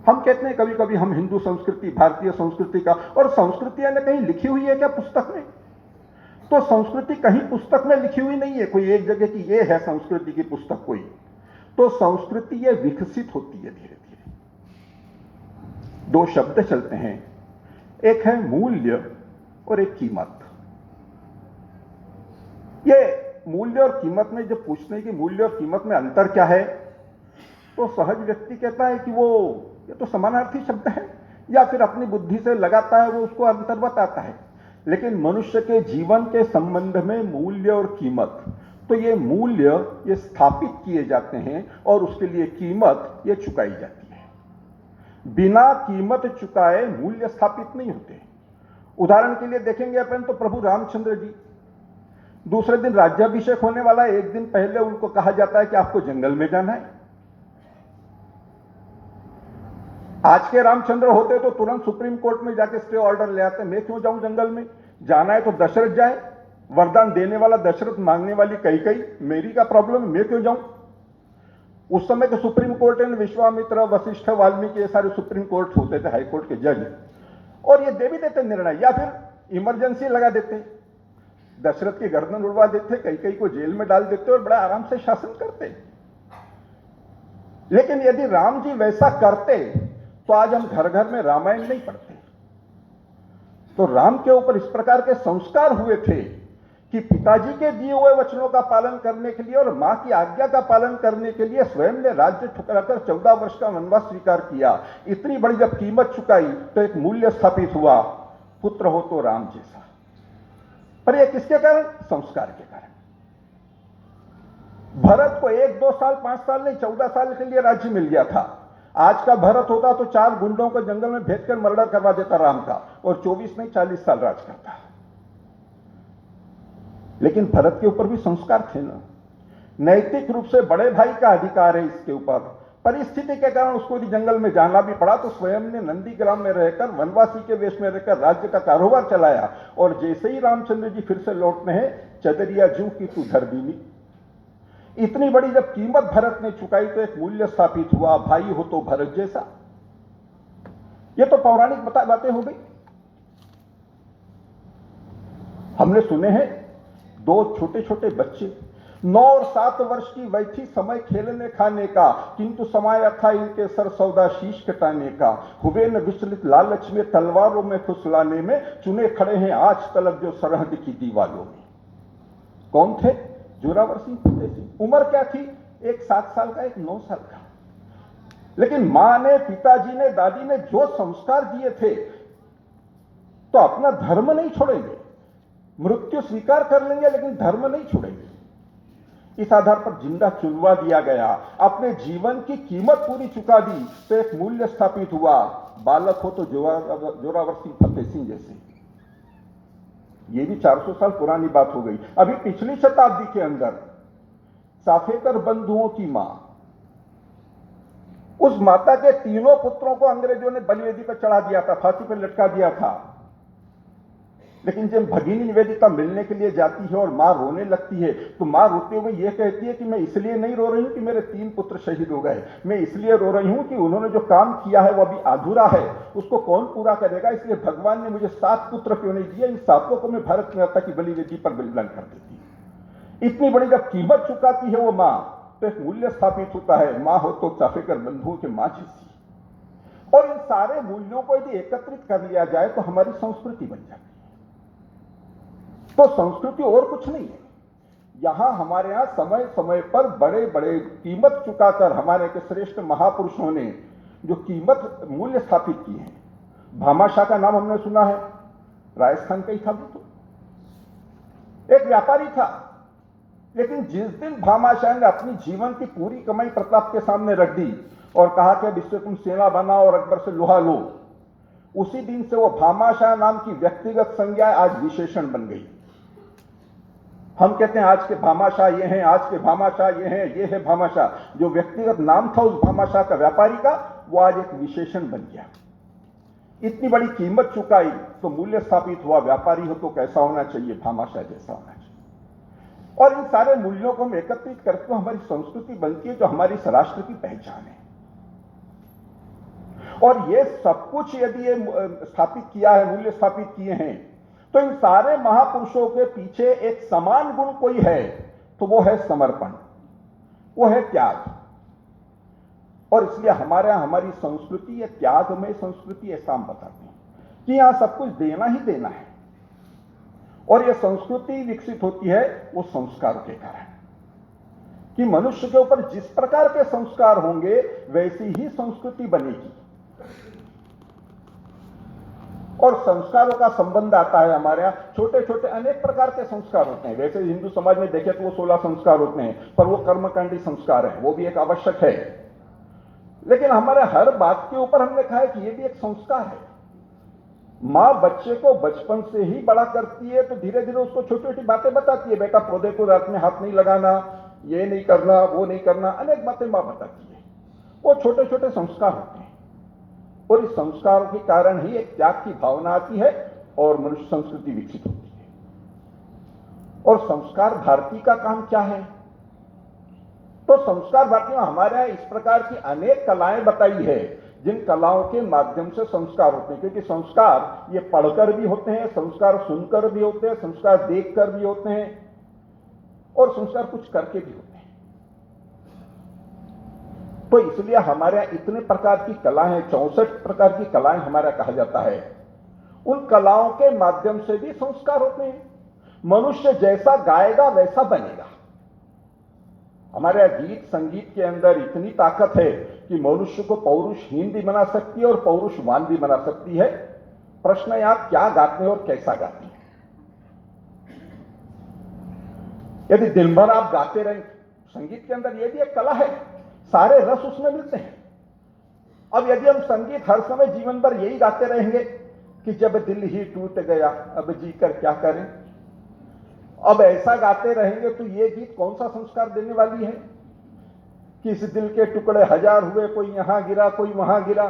हम कहते हैं कभी कभी हम हिंदू संस्कृति, भारतीय संस्कृति का, और संस्कृति ने कहीं लिखी हुई है क्या पुस्तक में? तो संस्कृति कहीं पुस्तक में लिखी हुई नहीं है कोई एक जगह की ये है संस्कृति की पुस्तक कोई। तो संस्कृति ये विकसित होती है धीरे धीरे। दो शब्द चलते हैं, एक है मूल्य और एक कीमत। ये मूल्य और कीमत में जब पूछते हैं कि मूल्य और कीमत में अंतर क्या है, तो सहज व्यक्ति कहता है कि वो ये तो समानार्थी शब्द है, या फिर अपनी बुद्धि से लगाता है वो उसको अंतर बताता है। लेकिन मनुष्य के जीवन के संबंध में मूल्य और कीमत, तो ये मूल्य ये स्थापित किए जाते हैं और उसके लिए कीमत ये चुकाई जाती है। बिना कीमत चुकाए मूल्य स्थापित नहीं होते। उदाहरण के लिए देखेंगे अपन तो प्रभु रामचंद्र जी, दूसरे दिन राज्याभिषेक होने वाला, एक दिन पहले उनको कहा जाता है कि आपको जंगल में जाना है। आज के रामचंद्र होते तो तुरंत सुप्रीम कोर्ट में जाके स्टे ऑर्डर ले आते, मैं क्यों जाऊं जंगल में, जाना है तो दशरथ जाए, वरदान देने वाला दशरथ, मांगने वाली कैकेयी, मेरी का प्रॉब्लम है, मैं क्यों जाऊं। उस समय के सुप्रीम कोर्ट है, विश्वामित्र, वशिष्ठ, वाल्मीकि, ये सारे सुप्रीम कोर्ट होते थे, हाई कोर्ट के जज, और ये दे भी देते निर्णय, या फिर इमरजेंसी लगा देते, दशरथ की गर्दन उड़वा देते, कैकेयी को जेल में डाल देते और बड़ा आराम से शासन करते। लेकिन यदि राम जी वैसा करते तो आज हम घर घर में रामायण नहीं पढ़ते। तो राम के ऊपर इस प्रकार के संस्कार हुए थे कि पिताजी के दिए हुए वचनों का पालन करने के लिए और मां की आज्ञा का पालन करने के लिए स्वयं ने राज्य ठुकराकर 14 वर्ष का वनवास स्वीकार किया। इतनी बड़ी जब कीमत चुकाई तो एक मूल्य स्थापित हुआ, पुत्र हो तो राम जैसा। पर यह किसके कारण? संस्कार के कारण। भरत को 1, 2 साल, 5 साल नहीं, 14 साल के लिए राज्य मिल गया था। आज का भरत होता तो 4 गुंडों को जंगल में भेजकर मर्डर करवा देता राम का, और 24 नहीं 40 साल राज करता। लेकिन भरत के ऊपर भी संस्कार थे ना, नैतिक रूप से बड़े भाई का अधिकार है इसके ऊपर। परिस्थिति के कारण उसको यदि जंगल में जाना भी पड़ा तो स्वयं ने नंदीग्राम में रहकर, वनवासी के वेश में रहकर राज्य का कारोबार चलाया। और जैसे ही रामचंद्र जी फिर से लौटने हैं, चदरिया जू की तू धर दीनी। इतनी बड़ी जब कीमत भरत ने चुकाई तो एक मूल्य स्थापित हुआ, भाई हो तो भरत जैसा। ये तो पौराणिक बातें हो गई। हमने सुने हैं 2 छोटे छोटे बच्चे 9 और 7 वर्ष की वही थी, समय खेलने खाने का, किंतु समाया था इनके सर सौदा शीश कटाने का। हुए न विचलित लालच में, तलवारों में फुसलाने में, चुने खड़े हैं आज तलक जो सरहद की दीवारों में। कौन थे? जोरावर सिंह फतेह सिंह। उम्र क्या थी? एक 7 साल का, एक 9 साल का। लेकिन मां ने, पिताजी ने, दादी ने जो संस्कार दिए थे, तो अपना धर्म नहीं छोड़ेंगे, मृत्यु स्वीकार कर लेंगे लेकिन धर्म नहीं छोड़ेंगे। इस आधार पर जिंदा चुनवा दिया गया, अपने जीवन की कीमत पूरी चुका दी, तो एक मूल्य स्थापित हुआ। बालक हो तो जोरावर सिंह फतेह सिंह जैसे। ये भी 400 साल पुरानी बात हो गई। अभी पिछली शताब्दी के अंदर साफेकर बंधुओं की मां, उस माता के 3 पुत्रों को अंग्रेजों ने बलिवेदी पर चढ़ा दिया था, फांसी पर लटका दिया था। लेकिन जब भगिनी निवेदिता मिलने के लिए जाती है और मां रोने लगती है, तो मां रोते हुए यह कहती है कि मैं इसलिए नहीं रो रही हूं कि मेरे 3 पुत्र शहीद हो गए, मैं इसलिए रो रही हूं कि उन्होंने जो काम किया है वो अभी अधूरा है, उसको कौन पूरा करेगा। इसलिए भगवान ने मुझे 7 पुत्र क्यों नहीं दिए, इन 7 को मैं भारत माता की बलिवेदी पर बलिदान कर देती। इतनी बड़ी जब कीमत चुकाती है वो मां, तो एक मूल्य स्थापित होता है। मां हो तो साफेकर बंधुओं के मां जैसी। और इन सारे मूल्यों को यदि एकत्रित कर लिया जाए तो हमारी संस्कृति बन जाती है। तो संस्कृति और कुछ नहीं है। यहां हमारे यहां समय समय पर बड़े बड़े कीमत चुकाकर हमारे के श्रेष्ठ महापुरुषों ने जो कीमत मूल्य स्थापित की है। भामाशाह का नाम हमने सुना है, राजस्थान का ही था। वो तो एक व्यापारी था, लेकिन जिस दिन भामाशाह ने अपनी जीवन की पूरी कमाई प्रताप के सामने रख दी और कहा कि अब इससे तुम सेना बनाओ और अकबर से लोहा लो, उसी दिन से वो भामाशाह नाम की व्यक्तिगत संज्ञा आज विशेषण बन गई। हम कहते हैं आज के भामाशाह ये हैं, आज के भामाशाह ये हैं, ये है भामाशाह। जो व्यक्तिगत नाम था उस भामाशाह का, व्यापारी का, वो आज एक विशेषण बन गया। इतनी बड़ी कीमत चुकाई तो मूल्य स्थापित हुआ। व्यापारी हो तो कैसा होना चाहिए? भामाशाह जैसा होना चाहिए। और इन सारे मूल्यों को हम एकत्रित करके हमारी संस्कृति बनती है, जो हमारी इस राष्ट्र की पहचान है। और ये सब कुछ यदि ये स्थापित किया है, मूल्य स्थापित किए हैं, तो इन सारे महापुरुषों के पीछे एक समान गुण कोई है, तो वो है समर्पण, वो है त्याग। और इसलिए हमारे यहां हमारी संस्कृति ये त्यागमय संस्कृति ऐसा हम बताते हैं कि यहां सब कुछ देना ही देना है। और यह संस्कृति विकसित होती है वो संस्कारों के कारण, कि मनुष्य के ऊपर जिस प्रकार के संस्कार होंगे वैसी ही संस्कृति बनेगी। और संस्कारों का संबंध आता है हमारे यहां, छोटे छोटे अनेक प्रकार के संस्कार होते हैं। वैसे हिंदू समाज में देखें तो वो 16 संस्कार होते हैं, पर वो कर्मकांडी संस्कार है, वो भी एक आवश्यक है। लेकिन हमारे हर बात के ऊपर हमने कहा है कि ये भी एक संस्कार है। मां बच्चे को बचपन से ही बड़ा करती है, तो धीरे धीरे उसको छोटी छोटी बातें बताती है, बेटा पौधे को रात में हाथ नहीं लगाना, ये नहीं करना, वो नहीं करना, अनेक बातें मां बताती है। वो छोटे छोटे संस्कार होते हैं, और इस संस्कारों के कारण ही एक त्याग की भावना आती है और मनुष्य संस्कृति विकसित होती है। और संस्कार भारती का काम क्या है? तो संस्कार भारती में हमारे यहां इस प्रकार की अनेक कलाएं बताई है, जिन कलाओं के माध्यम से संस्कार होते हैं। क्योंकि संस्कार ये पढ़कर भी होते हैं, संस्कार सुनकर भी होते हैं, संस्कार देखकर भी होते हैं, और संस्कार कुछ करके भी होते हैं। तो इसलिए हमारे यहां इतने प्रकार की कला हैं, 64 प्रकार की कलाएं हमारा कहा जाता है। उन कलाओं के माध्यम से भी संस्कार होते हैं। मनुष्य जैसा गाएगा वैसा बनेगा। हमारे गीत संगीत के अंदर इतनी ताकत है कि मनुष्य को पौरुषहीन भी बना सकती है और पौरुषवान भी बना सकती है। प्रश्न है आप क्या गाते हैं और कैसा गाते हैं। यदि दिन भर आप गाते रहें, संगीत के अंदर यह भी एक कला है, सारे रस उसमें मिलते हैं। अब यदि हम संगीत हर समय जीवन भर यही गाते रहेंगे कि जब दिल ही टूट गया अब जीकर क्या करें, अब ऐसा गाते रहेंगे तो ये गीत कौन सा संस्कार देने वाली है कि इस दिल के टुकड़े हजार हुए, कोई यहां गिरा कोई वहां गिरा।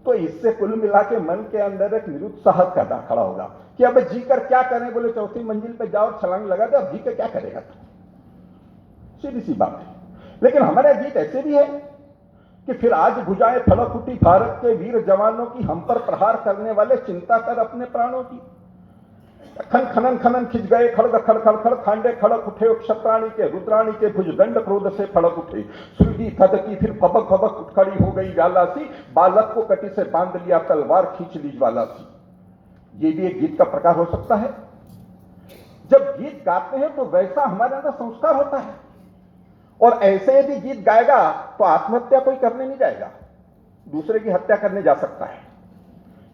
तो इससे कुल मिला के मन के अंदर एक निरुत्साह पैदा खड़ा होगा कि अब जीकर क्या करें। बोले चौथी मंजिल पे जाओ, छलांग लगा दे, अब जी कर क्या करेगा तू? सीधी सी बात है। लेकिन हमारे गीत ऐसे भी है कि फिर आज भुजाएं फलक उठी भारत के वीर जवानों की, हम पर प्रहार करने वाले चिंता कर अपने प्राणों की। खन खनन खनन खिंच गए खड़ग खड़ खड़ खड़, खांडे खड़क उठे क्षत्राणी के, रुद्राणी के भुजदंड क्रोध से फड़क उठे। सुरभि थदकी फिर फबक फबक उठ खड़ी हो गई ज्वाला सी, बालक को कटी से बांध लिया तलवार खींच ली ज्वाला सी। ये भी एक गीत का प्रकार हो सकता है। जब गीत गाते हैं तो वैसा हमारे अंदर संस्कार होता है। और ऐसे यदि गीत गाएगा तो आत्महत्या कोई करने नहीं जाएगा, दूसरे की हत्या करने जा सकता है,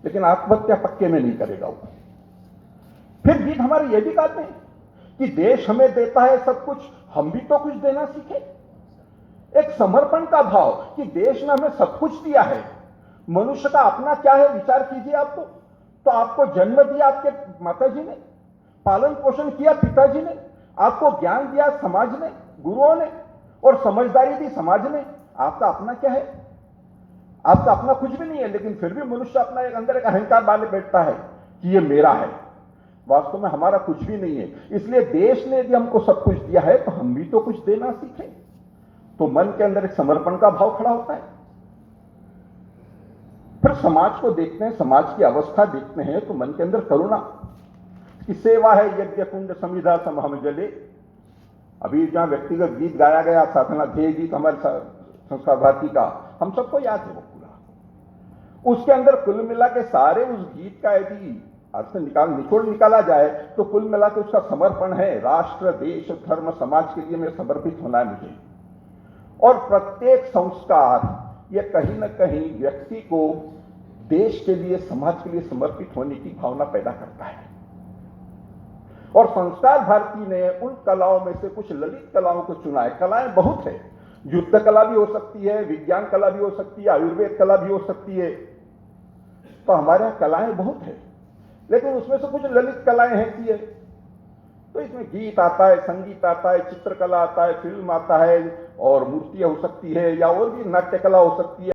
लेकिन आत्महत्या पक्के में नहीं करेगा वो। फिर गीत हमारे ये भी गाते हैं कि देश हमें देता है सब कुछ, हम भी तो कुछ देना सीखे। एक समर्पण का भाव कि देश ने हमें सब कुछ दिया है, मनुष्य का अपना क्या है विचार कीजिए। आपको तो आपको जन्म दिया आपके माताजी ने, पालन पोषण किया पिताजी ने, आपको ज्ञान दिया समाज ने, गुरुओं ने, और समझदारी दी समाज ने। आपका अपना क्या है? आपका अपना कुछ भी नहीं है। लेकिन फिर भी मनुष्य अपना एक अंदर एक अहंकार डाले बैठता है कि ये मेरा है। वास्तव में हमारा कुछ भी नहीं है। इसलिए देश ने यदि हमको सब कुछ दिया है तो हम भी तो कुछ देना सीखें। तो मन के अंदर एक समर्पण का भाव खड़ा होता है। फिर समाज को देखते हैं, समाज की अवस्था देखते हैं तो मन के अंदर करुणा की सेवा है। यज्ञ कुंड समिधा समहम जले। अभी जहां व्यक्तिगत गीत गाया गया, साधना ध्येय गीत हमारे संस्कार भारती का, हम सबको याद है वो पूरा। उसके अंदर कुल मिला के सारे उस गीत का यदि अर्थ निचोड़ निकाला जाए तो कुल मिला के उसका समर्पण है, राष्ट्र देश धर्म समाज के लिए मैं समर्पित होना है मुझे। और प्रत्येक संस्कार ये कहीं ना कहीं व्यक्ति को देश के लिए समाज के लिए समर्पित होने की भावना पैदा करता है। और संस्कार भारती ने उन कलाओं में से कुछ ललित कलाओं को चुना है। कलाएं बहुत है, युद्ध कला भी हो सकती है, विज्ञान कला भी हो सकती है, आयुर्वेद कला भी हो सकती है। तो हमारे यहां कलाएं बहुत है, लेकिन उसमें से कुछ ललित कलाएं हैं। तो इसमें गीत आता है, संगीत आता है, चित्रकला आता है, फिल्म आता है, और मूर्तियां हो सकती है, या और भी नाट्य कला हो सकती है।